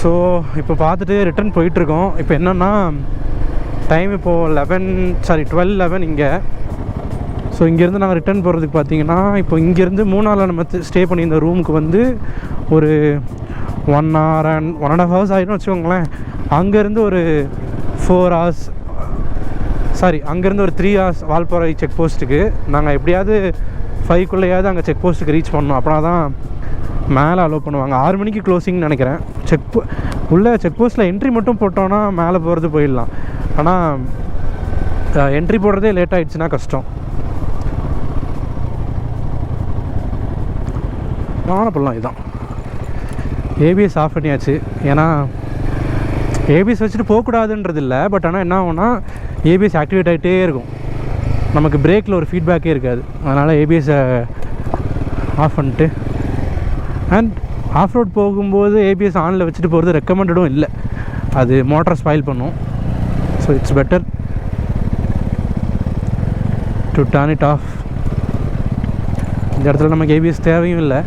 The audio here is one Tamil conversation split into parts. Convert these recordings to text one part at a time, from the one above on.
ஸோ இப்போ பார்த்துட்டு ரிட்டன் போயிட்டுருக்கோம். இப்போ என்னென்னா டைம் இப்போது 12:11 இங்கே. ஸோ இங்கேருந்து நாங்கள் ரிட்டன் போகிறதுக்கு பார்த்தீங்கன்னா இப்போ இங்கேருந்து மூணாரில் நம்ம ஸ்டே பண்ணியிருந்த ரூமுக்கு வந்து ஒரு 1 hour and 1.5 hours ஆகிடும் வச்சுக்கோங்களேன். அங்கேருந்து ஒரு 4 hours, அங்கேருந்து ஒரு 3 hours வால்பாறை செக் போஸ்ட்டுக்கு. நாங்கள் எப்படியாவது 5 அங்கே செக் போஸ்ட்டுக்கு ரீச் பண்ணோம். அப்படின்னா தான் மேலே அலோவ் பண்ணுவாங்க. 6 மணிக்கு க்ளோசிங்னு நினைக்கிறேன். உள்ளே செக் போஸ்ட்டில் என்ட்ரி மட்டும் போட்டோன்னா மேலே போகிறது போயிடலாம். ஆனால் என்ட்ரி போடுறதே லேட் ஆகிடுச்சுன்னா கஷ்டம். பண்ணலாம். இதுதான் ஏபிஎஸ் ஆஃப் பண்ணியாச்சு. ஏன்னா ஏபிஎஸ் வச்சுட்டு போகக்கூடாதுன்றது இல்லை, பட் ஆனால் என்ன ஆகும்னா ஏபிஎஸ் ஆக்டிவேட் ஆகிட்டே இருக்கும். நமக்கு பிரேக்கில் ஒரு ஃபீட்பேக்கே இருக்காது. அதனால் ஏபிஎஸை ஆஃப் பண்ணிட்டு அண்ட் ஆஃப் ரோட் போகும்போது ஏபிஎஸ் ஆனில் வச்சுட்டு போகிறது ரெக்கமெண்டடும் இல்லை. அது மோட்டரை ஸ்பாயில் பண்ணும். So it's better to turn it of. இந்த இடத்துல நமக்கு ஏபிஎஸ் தேவையும் இல்லை.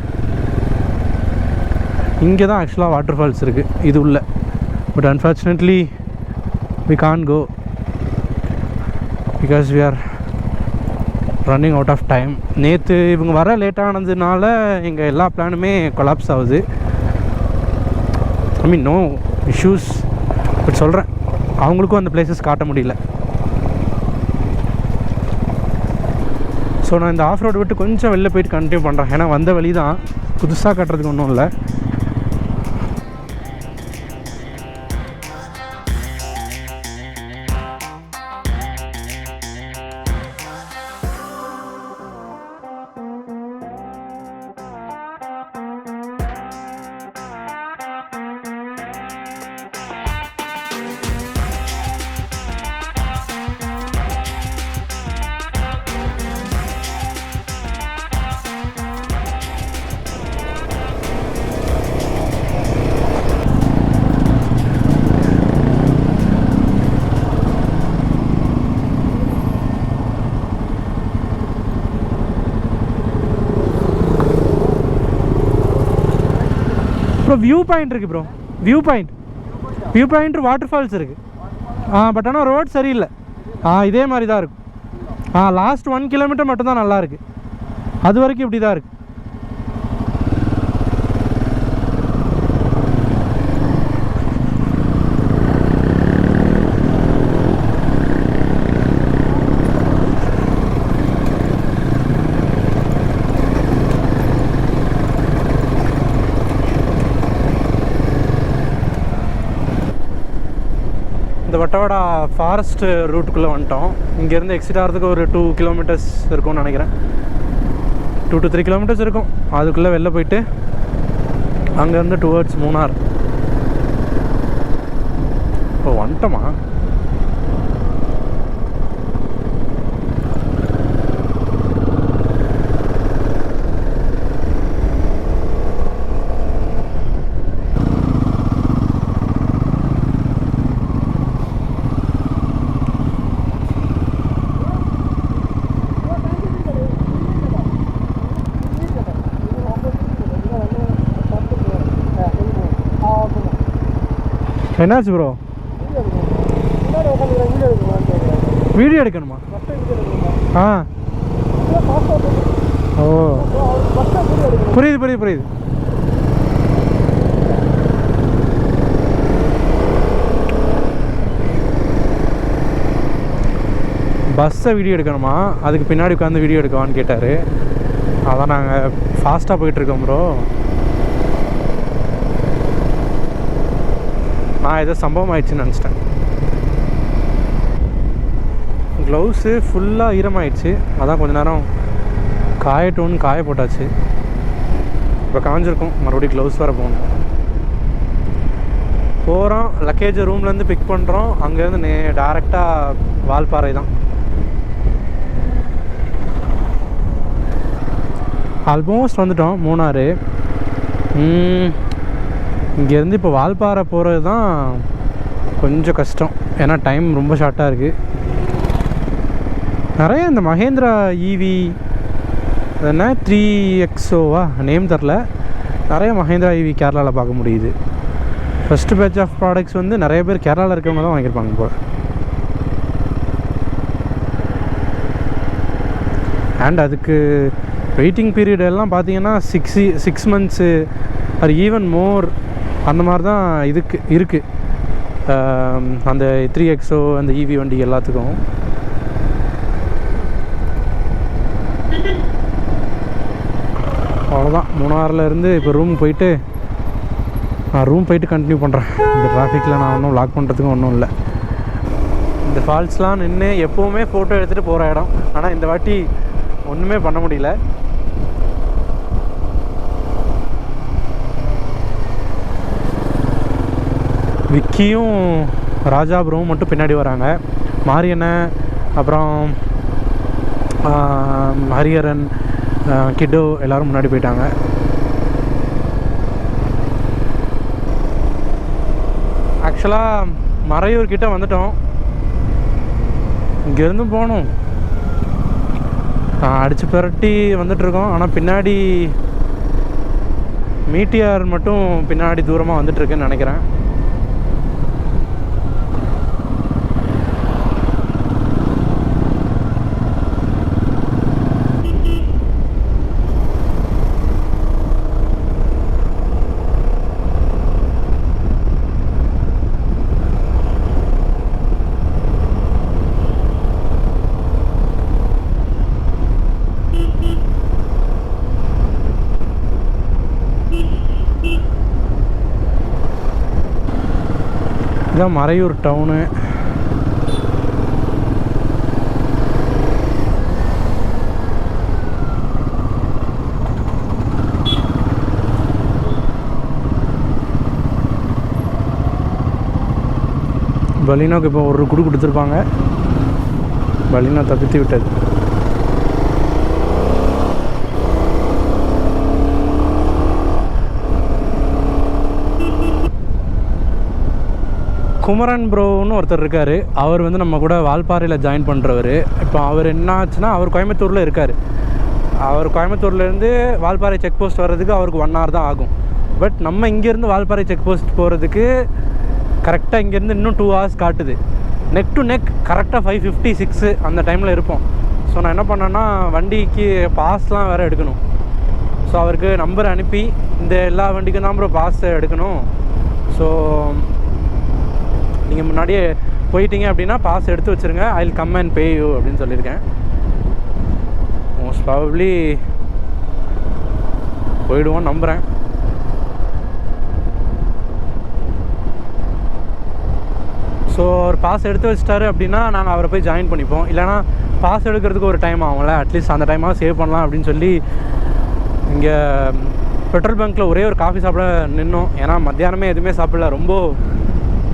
இங்கே தான் ஆக்சுவலாக வாட்டர் ஃபால்ஸ் இருக்குது இது உள்ள. But unfortunately we can't go because we are running out of time. நேற்று இவங்க வர லேட்டானதுனால எங்கள் எல்லா பிளானுமே கொலாப்ஸ் ஆகுது. I mean no issues, but சொல்கிறேன் அவங்களுக்கும் அந்த பிளேசஸ் காட்ட முடியல. ஸோ நான் இந்த ஆஃப் ரோடு விட்டு கொஞ்சம் வெளில போயிட்டு கண்டினியூ பண்ணுறேன். ஏன்னா வந்த வழி தான், புதுசாக கட்டுறதுக்கு ஒன்றும் இல்லை. ப்ரோ வியூ பாயிண்ட் இருக்குது bro. View point water falls இருக்குது. பட் ஆனால் ரோட் சரியில்லை. இதே மாதிரி தான் இருக்கும். லாஸ்ட் 1 kilometer மட்டும்தான் நல்லா இருக்குது. அது வரைக்கும் இப்படி தான் இருக்குது. வட்டவடா ஃபாரஸ்ட் ரூட்டுக்குள்ளே வந்துட்டோம். இங்கேருந்து எக்ஸிட் ஆகிறதுக்கு ஒரு 2 kilometers இருக்கும்னு நினைக்கிறேன். 2 to 3 kilometers இருக்கும். அதுக்குள்ளே வெளில போயிட்டு அங்கேருந்து டுவர்ட்ஸ் மூணார். ஓ வந்துட்டோமா? என்னாச்சு ப்ரோ? வீடியோ எடுக்கணுமா? ஓ புரியுது. பஸ்ஸை வீடியோ எடுக்கணுமா? அதுக்கு பின்னாடி உட்காந்து வீடியோ எடுக்கவான்னு கேட்டார். அதான் நாங்கள் ஃபாஸ்ட்டாக போயிட்டுருக்கோம் ப்ரோ. நான் ஏதோ சம்பவம் ஆயிடுச்சுன்னு நினச்சிட்டேன். க்ளவுஸு ஃபுல்லாக ஈரமாயிடுச்சு. அதான் கொஞ்ச நேரம் காயட்டும்னு காய போட்டாச்சு. இப்போ காஞ்சிருக்கும். மறுபடியும் க்ளவுஸ் வர போகணும். போகிறோம், லக்கேஜை ரூம்லேருந்து பிக் பண்ணுறோம். அங்கேருந்து டேரெக்டாக வால்பாறை தான். ஆல்மோஸ்ட் வந்துட்டோம் மூணாறு. இங்கேருந்து இப்போ வால்பாறை போகிறது தான் கொஞ்சம் கஷ்டம். ஏன்னா டைம் ரொம்ப ஷார்ட்டாக இருக்குது. நிறைய இந்த மஹேந்திரா ஈவி என்ன 3XO நேம் தெரில. நிறைய மஹேந்திரா ஈவி கேரளாவில் பார்க்க முடியுது. ஃபஸ்ட்டு பேட்ச் ஆஃப் ப்ராடக்ட்ஸ் வந்து நிறைய பேர் கேரளாவில் இருக்கவங்க தான் வாங்கியிருப்பாங்க போல். அண்ட் அதுக்கு வெயிட்டிங் பீரியட் எல்லாம் பார்த்தீங்கன்னா 6 மந்த்ஸு ஆர் ஈவன் மோர் அந்த மாதிரி தான் இதுக்கு இருக்குது. அந்த 3XO அந்த EV வண்டி எல்லாத்துக்கும். அவ்வளோதான், மூணாறுலேருந்து இப்போ ரூம் போயிட்டு கண்டினியூ பண்ணுறேன். இந்த டிராஃபிக்கில் நான் ஒன்றும் லாக் பண்ணுறதுக்கும் ஒன்றும் இல்லை. இந்த ஃபால்ஸ்லாம் நின்று எப்போவுமே ஃபோட்டோ எடுத்துகிட்டு போகிற இடம். ஆனால் இந்த வாட்டி ஒன்றுமே பண்ண முடியல. விக்கியும் ராஜா ப்ரோவும் மட்டும் பின்னாடி வராங்க. மாரியண்ணன், அப்புறம் ஹரிஹரன், கிட்டோ எல்லோரும் முன்னாடி போயிட்டாங்க. ஆக்சுவலாக மறையூர் கிட்ட வந்துட்டோம். இங்கேருந்து போகணும், அடித்து புரட்டி வந்துட்டுருக்கோம். ஆனால் பின்னாடி மீட்டியார் மட்டும் பின்னாடி தூரமாக வந்துட்டுருக்குன்னு நினைக்கிறேன். இதுதான் மறையூர் டவுனு. பலினோக்கு இப்போ ஒரு குடு கொடுத்துருப்பாங்க. பலினோ தப்பித்து விட்டது. குமரன் ப்ரோன்னு ஒருத்தர் இருக்கார். அவர் வந்து நம்ம கூட வால்பாறையில் ஜாயின் பண்ணுறவர். இப்போ அவர் என்ன ஆச்சுன்னா, அவர் கோயம்புத்தூரில் இருக்கார். அவர் கோயம்புத்தூர்லேருந்து வால்பாறை செக் போஸ்ட் வர்றதுக்கு அவருக்கு 1 hour தான் ஆகும். பட் நம்ம இங்கேருந்து வால்பாறை செக் போஸ்ட் போகிறதுக்கு கரெக்டாக இங்கேருந்து இன்னும் 2 hours காட்டுது. நெக் டு நெக் கரெக்டாக 5:56 அந்த டைமில் இருப்போம். ஸோ நான் என்ன பண்ணேன்னா, வண்டிக்கு பாஸ்லாம் வேறு எடுக்கணும். ஸோ அவருக்கு நம்பர் அனுப்பி, இந்த எல்லா வண்டிக்கும் தான் ப்ரோ பாஸ் எடுக்கணும், ஸோ நீங்கள் முன்னாடியே போயிட்டீங்க அப்படின்னா பாஸ் எடுத்து வச்சுருங்க, I will come and pay you அப்படின்னு சொல்லியிருக்கேன். மோஸ்ட் ப்ராபப்ளி போயிடுவோன்னு நம்புகிறேன். ஸோ அவர் பாஸ் எடுத்து வச்சிட்டாரு அப்படின்னா நாங்கள் அவரை போய் ஜாயின் பண்ணிப்போம். இல்லைனா பாஸ் எடுக்கிறதுக்கு ஒரு டைம் ஆகும்ல, அட்லீஸ்ட் அந்த டைமாக சேவ் பண்ணலாம் அப்படின்னு சொல்லி இங்கே பெட்ரோல் பங்க்கில் ஒரே ஒரு காஃபி சாப்பிட நின்னோம். ஏன்னா மத்தியானமே எதுவுமே சாப்பிடல, ரொம்ப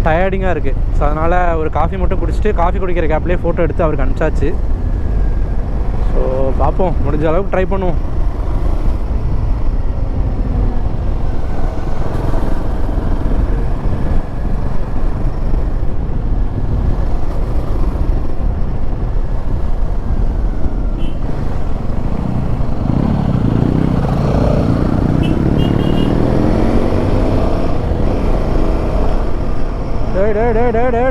டயர்டிங்காக இருக்குது. ஸோ அதனால் ஒரு காஃபி மட்டும் குடிச்சிட்டு, காஃபி குடிக்கிற கேப்லேயே ஃபோட்டோ எடுத்து அவருக்கு அனுப்பிச்சாச்சு. ஸோ பார்ப்போம், முடிஞ்ச அளவுக்கு ட்ரை பண்ணுவோம்.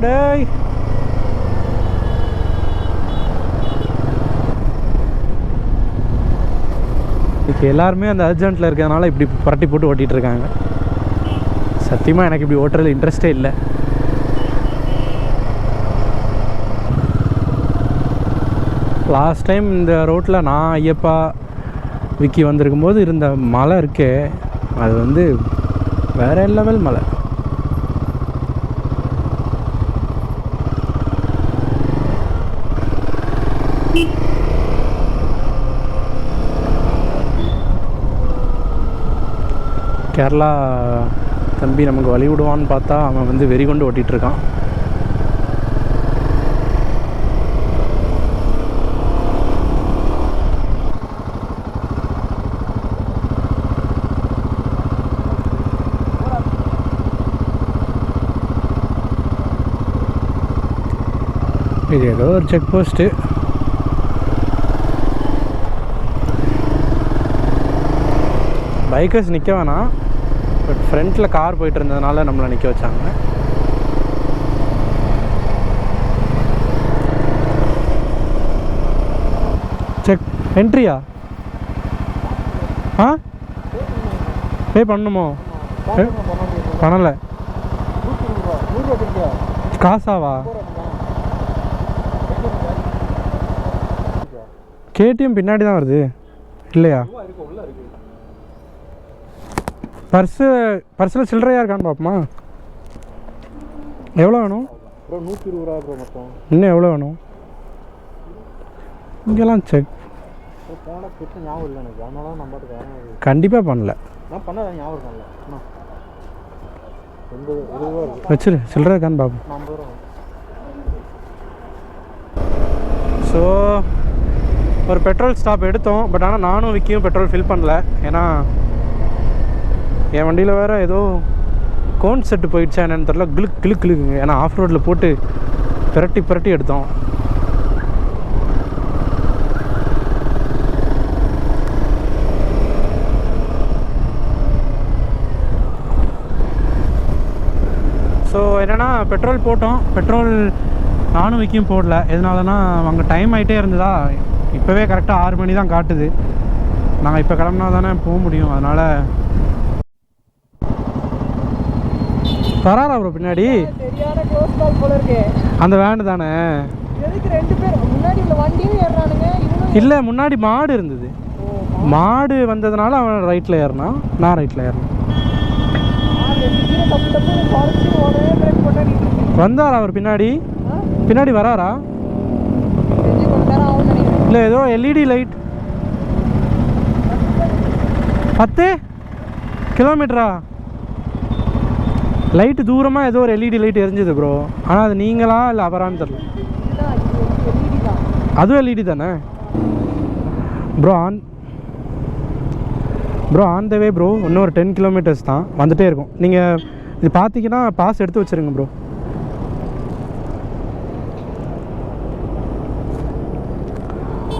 டேய் இப்போ எல்லாருமே அந்த அர்ஜென்ட்டில் இருக்கிறதுனால இப்படி புரட்டி போட்டு ஓட்டிகிட்டு இருக்காங்க. சத்தியமாக எனக்கு இப்படி ஓட்டுறதுல இன்ட்ரெஸ்டே இல்லை. லாஸ்ட் டைம் இந்த ரோட்டில் நான், ஐயப்பா, விக்கி வந்திருக்கும்போது இருந்த மலை இருக்கே, அது வந்து வேறு லெவல் மலை. கேரளா தம்பி நமக்கு வழி விடுவான்னு பார்த்தா அவன் வந்து வெறி கொண்டு ஓட்டிகிட்ருக்கான். இது ஏதோ ஒரு செக் போஸ்ட்டு. பைக்கர்ஸ் நிற்க வேணாம், பட் ஃப்ரண்ட்டில் கார் போயிட்டு இருந்ததுனால நம்மளை நிற்க வச்சாங்க. செக் என்ட்ரியா? ஆ பே பண்ணணுமோ? பண்ணலை. காசாவா? கேடிஎம் பின்னாடி தான் வருது இல்லையா? பர்ஸில் சில்லறையாக இருக்கான்னு பார்ப்போமா? எவ்வளோ வேணும்? 120 ரூபா ப்ரோ மொத்தம். இன்னும் எவ்வளோ வேணும்? இங்கெல்லாம் செக் ஞாபகம் இல்லை எனக்கு, அதனால நம்ம கண்டிப்பாக பண்ணல. நான் பண்ண ஞாபகம் பண்ணல. வச்சிரு, சில்லறை இருக்கான்னு பார்ப்போம். ஸோ ஒரு பெட்ரோல் ஸ்டாப் எடுத்தோம். பட் ஆனால் நானும் விக்கியும் பெட்ரோல் ஃபில் பண்ணல. ஏன்னா என் வண்டியில் வேறு ஏதோ கோன் செட்டு போயிடுச்சா என்னன்னு தெரில. கிளுக்குங்க. ஏன்னா ஆஃப் ரோட்டில் போட்டு பிரட்டி எடுத்தோம். ஸோ என்னென்னா பெட்ரோல் போட்டோம். பெட்ரோல் நானும் விக்கியும் போடல. எதனாலனா அங்கே டைம் ஆகிட்டே இருந்ததா. இப்போவே கரெக்டாக 6 மணி தான் காட்டுது. நாங்கள் இப்போ கிளம்புனா தானே போக முடியும். அதனால் வராரா ப்ரோ பின்னாடி? அந்த வேனு தானே? இல்லை, முன்னாடி மாடு இருந்தது. மாடு வந்ததுனால அவன் ரைட்டில் ஏறினான், நான் ரைட்டில் ஏறினேன். வந்தாரா அவர் பின்னாடி வராரா? இல்லை, ஏதோ எல்இடி லைட் 10 கிலோமீட்டரா லைட்டு தூரமாக ஏதோ ஒரு எல்இடி லைட் எரிஞ்சுது ப்ரோ. ஆனால் அது நீங்களா இல்லை அவரான்னு தெரில. அதுவும் எல்இடி தானே bro? On the way bro. இன்னும் ஒரு 10 கிலோமீட்டர்ஸ் தான், வந்துகிட்டே இருக்கும். நீங்கள் இது பார்த்தீங்கன்னா பாஸ் எடுத்து வச்சுருங்க ப்ரோ.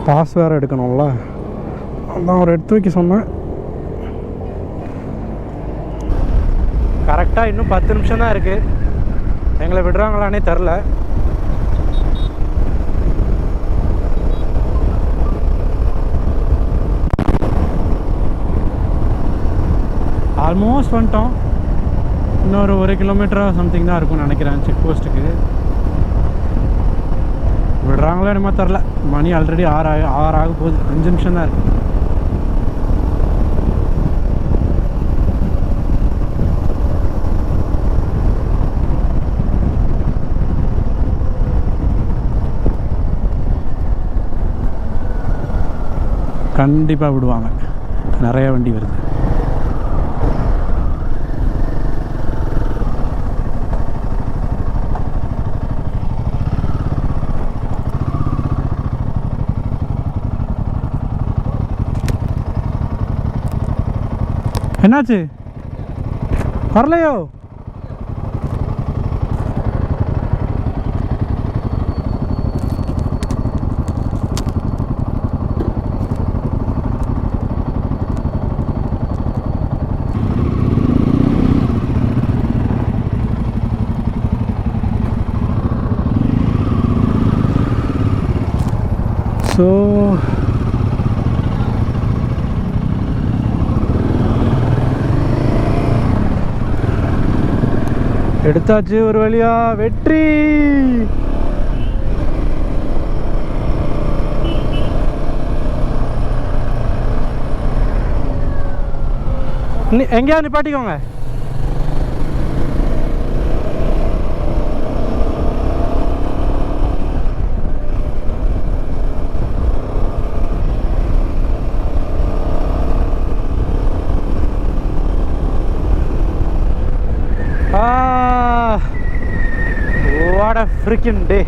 பாஸ் வேறு எடுக்கணும்ல, அதான் ஒரு எடுத்து வைக்க சொன்னேன். கரெக்டாக இன்னும் 10 நிமிஷம் தான் இருக்குது. எங்களை விடுறாங்களானே தெரில. ஆல்மோஸ்ட் வந்துட்டோம். இன்னொரு 1 கிலோமீட்டரா சம்திங் தான் இருக்கும்னு நினைக்கிறேன் செக் போஸ்ட்டுக்கு. விடுறாங்களோ என்னமோ தெரில. மணி ஆல்ரெடி 6 ஆக போகுது. 5 நிமிஷம் தான் இருக்குது. கண்டிப்பாக விடுவாங்க, நிறைய வண்டி வருது. என்னாச்சு? வரலையோ? ஸோ எடுத்தாச்சு ஒரு வழியா. வெற்றி! எங்கேயா நிப்பாட்டிக்கோங்க. What a freaking day.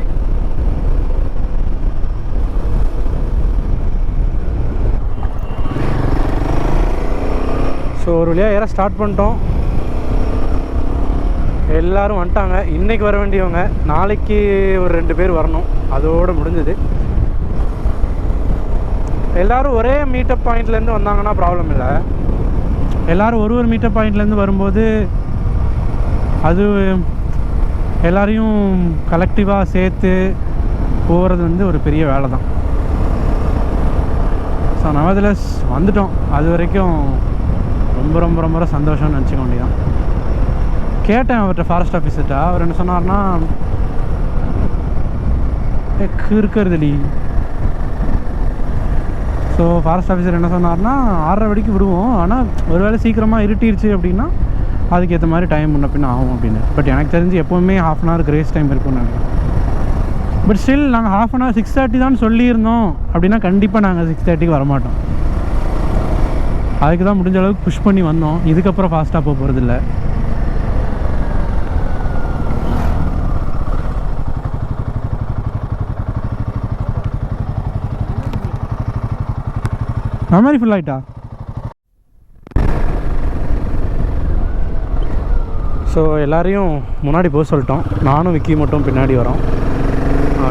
So ஒரு வழியாக ஏற ஸ்டார்ட் பண்ணிட்டோம். எல்லோரும் வந்துட்டாங்க. இன்றைக்கி வர வேண்டியவங்க, நாளைக்கு ஒரு 2 பேர் வரணும். அதோடு முடிஞ்சது. எல்லோரும் ஒரே மீட்டப் பாயிண்ட்லேருந்து வந்தாங்கன்னா ப்ராப்ளம் இல்லை. எல்லோரும் ஒரு மீட்டர் பாயிண்ட்லேருந்து வரும்போது அது எல்லாரையும் கலெக்டிவாக சேர்த்து போகிறது வந்து ஒரு பெரிய வேலை தான். ஸோ நவதிலஸ் வந்துட்டோம். அது வரைக்கும் ரொம்ப ரொம்ப ரொம்ப சந்தோஷம்னு நினச்சிக்க வேண்டியதான். கேட்டேன் அவர்கிட்ட, ஃபாரஸ்ட் ஆஃபீஸர்கிட்ட. அவர் என்ன சொன்னார்னா, இருக்கிறதுலி. ஸோ ஃபாரஸ்ட் ஆஃபீஸர் என்ன சொன்னார்னா, 6:30 மணிக்கு விடுவோம், ஆனால் ஒருவேளை சீக்கிரமாக இருட்டிருச்சு அப்படின்னா அதுக்கேற்ற மாதிரி டைம் முன்ன பின்ன ஆகும் அப்படின்னு. பட் எனக்கு தெரிஞ்சு எப்போவுமே 1/2 hour கிரேஸ் டைம் இருக்கும்னு நினைக்கிறேன். பட் ஸ்டில் நாங்கள் 1/2 hour 6:30 தான் சொல்லியிருந்தோம் அப்படின்னா கண்டிப்பாக நாங்கள் 6:30க்கு வரமாட்டோம். அதுக்கு தான் முடிஞ்ச அளவுக்கு புஷ் பண்ணி வந்தோம். இதுக்கப்புறம் ஃபாஸ்ட்டாக போக போகிறதில்ல. மெமரி ஃபுல் ஆகிட்டா? ஸோ எல்லோரையும் முன்னாடி போக சொல்லிட்டோம். நானும் விக்கி மட்டும் பின்னாடி வரோம்.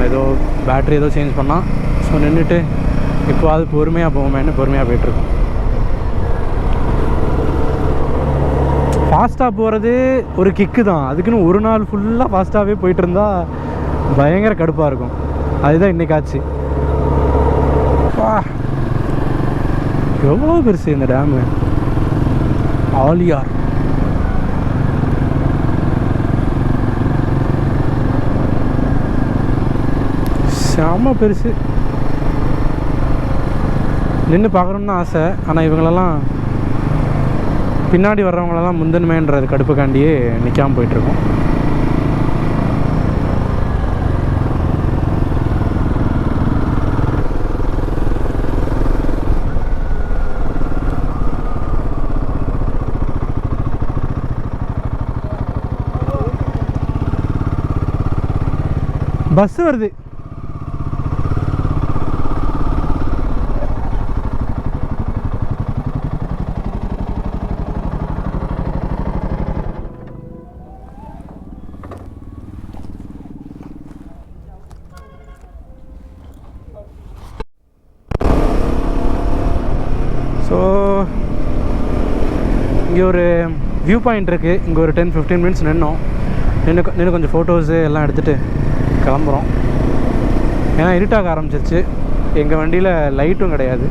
ஏதோ பேட்ரி ஏதோ சேஞ்ச் பண்ணால் ஸோ நின்றுட்டு இப்போ அது பொறுமையாக போவோமேன்னு பொறுமையாக போயிட்டுருக்கோம். ஃபாஸ்ட்டாக போகிறது ஒரு கிக்கு தான். அதுக்குன்னு ஒரு நாள் ஃபுல்லாக ஃபாஸ்ட்டாகவே போயிட்டு இருந்தால் பயங்கர கடுப்பாக இருக்கும். அதுதான் இன்றைக்காச்சு. எவ்வளோ பெருசு இந்த டேமு, ஆலியார். செம்ம பெருசு. நின்று பார்க்கணுன்னு ஆசை. ஆனால் இவங்களெல்லாம் பின்னாடி வர்றவங்களெல்லாம் முந்தன்மைன்றது கடுப்புக்காண்டியே நிற்காமல் போயிட்டுருக்கோம். பஸ் வருது. ஸோ இங்கே ஒரு வியூ பாயிண்ட் இருக்குது. இங்கே ஒரு 10-15 minutes நின்று கொஞ்சம் ஃபோட்டோஸு எல்லாம் எடுத்துகிட்டு கிளம்புறோம். ஏன்னா இருட்டாக ஆரம்பிச்சிருச்சு. எங்கள் வண்டியில் லைட்டும் கிடையாது.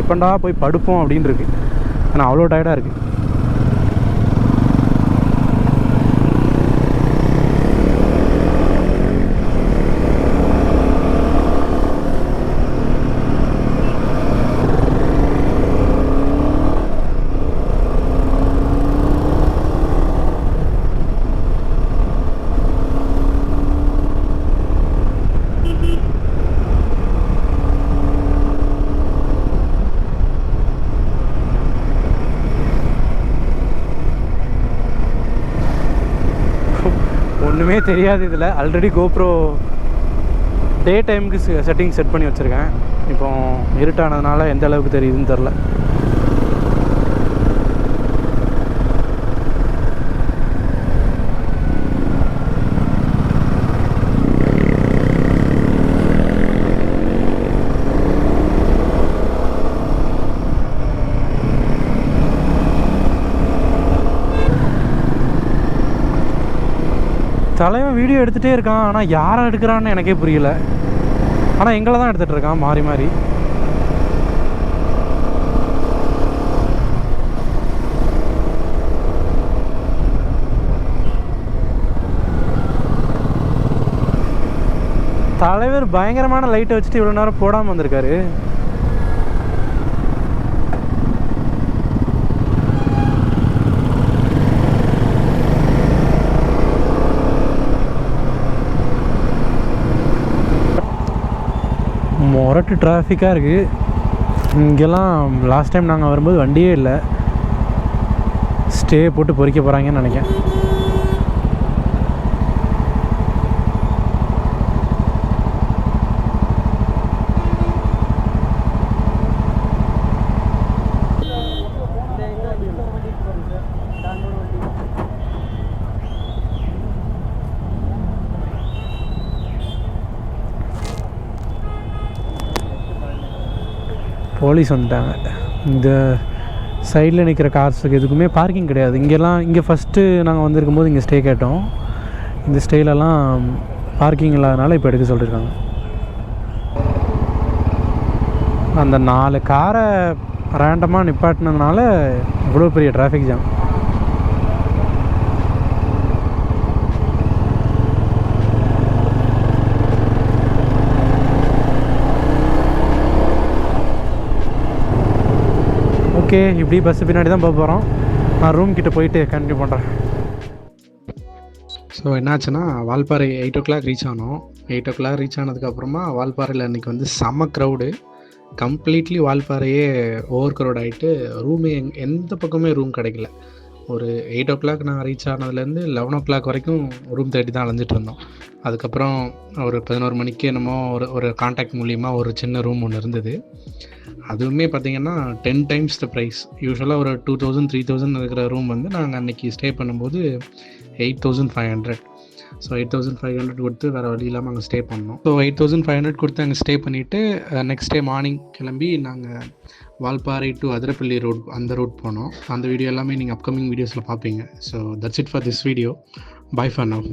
எப்பண்டா போய் படுப்போம் அப்படின்னு இருக்கு. ஆனால் அவ்வளோ டயர்டாக இருக்குது. ஒன்றுமே தெரியாது இதில். ஆல்ரெடி கோப்ரோ டே டைமுக்கு செட்டிங் செட் பண்ணி வச்சுருக்கேன். இப்போ இருட்டானதுனால எந்த அளவுக்கு தெரியுதுன்னு தெரில. தலைவன் வீடியோ எடுத்துகிட்டே இருக்கான். ஆனால் யாரை எடுக்கிறான்னு எனக்கே புரியல. ஆனால் எங்களை தான் எடுத்துகிட்டு இருக்கான் மாறி மாறி. தலைவர் பயங்கரமான லைட்டை வச்சுட்டு இவ்வளோ நேரம் போடாமல் வந்திருக்காரு. மொரட்டு டிராஃபிக்காக இருக்குது இங்கெல்லாம். லாஸ்ட் டைம் நாங்கள் வரும்போது வண்டியே இல்லை. ஸ்டே போட்டு பொறிக்க போகிறாங்கன்னு நினைக்கிறேன். போலீஸ் வந்துட்டாங்க. இந்த சைடில் நிற்கிற கார்ஸுக்கு எதுக்குமே பார்க்கிங் கிடையாது. இங்கே ஃபஸ்ட்டு நாங்கள் வந்திருக்கும்போது இங்கே ஸ்டே கேட்டோம். இந்த ஸ்டேலெல்லாம் பார்க்கிங் இல்லாதனால இப்போ எடுக்க சொல்லியிருக்காங்க. அந்த 4 காரை ரேண்டமாக நிப்பாட்டினதுனால இவ்வளோ பெரிய டிராஃபிக் ஜாம். ஓகே, இப்படி பஸ்ஸு பின்னாடி தான் போக போகிறோம். நான் ரூம் கிட்டே போயிட்டு கண்டினியூ பண்ணுறேன். ஸோ என்னாச்சுன்னா, வால்பாறை 8 o'clock ரீச் ஆனோம். 8 o'clock ரீச் ஆனதுக்கப்புறமா வால்பாறையில் அன்றைக்கி வந்து செம்ம க்ரௌடு. கம்ப்ளீட்லி வால்பாறையே ஓவர் க்ரௌட் ஆகிட்டு ரூமே எந்த பக்கமே ரூம் கிடைக்கல. ஒரு 8 o'clock நாங்கள் ரீச் ஆனதுலேருந்து 11 o'clock வரைக்கும் ரூம் தேடி தான் அலைஞ்சிட்டு இருந்தோம். அதுக்கப்புறம் ஒரு 11 மணிக்கு என்னமோ ஒரு கான்டாக்ட் மூலிமா ஒரு சின்ன ரூம் ஒன்று இருந்தது. அதுவுமே பார்த்திங்கன்னா 10 times த ப்ரைஸ். யூஸ்வலாக ஒரு 2000 3000 இருக்கிற ரூம் வந்து நாங்கள் அன்றைக்கி ஸ்டே பண்ணும்போது 8500. ஸோ 8500 கொடுத்து வேறு வழி இல்லாமல் அங்கே ஸ்டே பண்ணோம். ஸோ 8500 கொடுத்து அங்கே ஸ்டே பண்ணிவிட்டு நெக்ஸ்ட் டே மார்னிங் கிளம்பி நாங்கள் வால்பாறை டு அதிரப்பள்ளி ரோட் அந்த ரூட் போனோம். அந்த வீடியோ எல்லாமே நீங்கள் அப்கமிங் வீடியோஸில் பார்ப்பீங்க. So that's it for this video. Bye for now.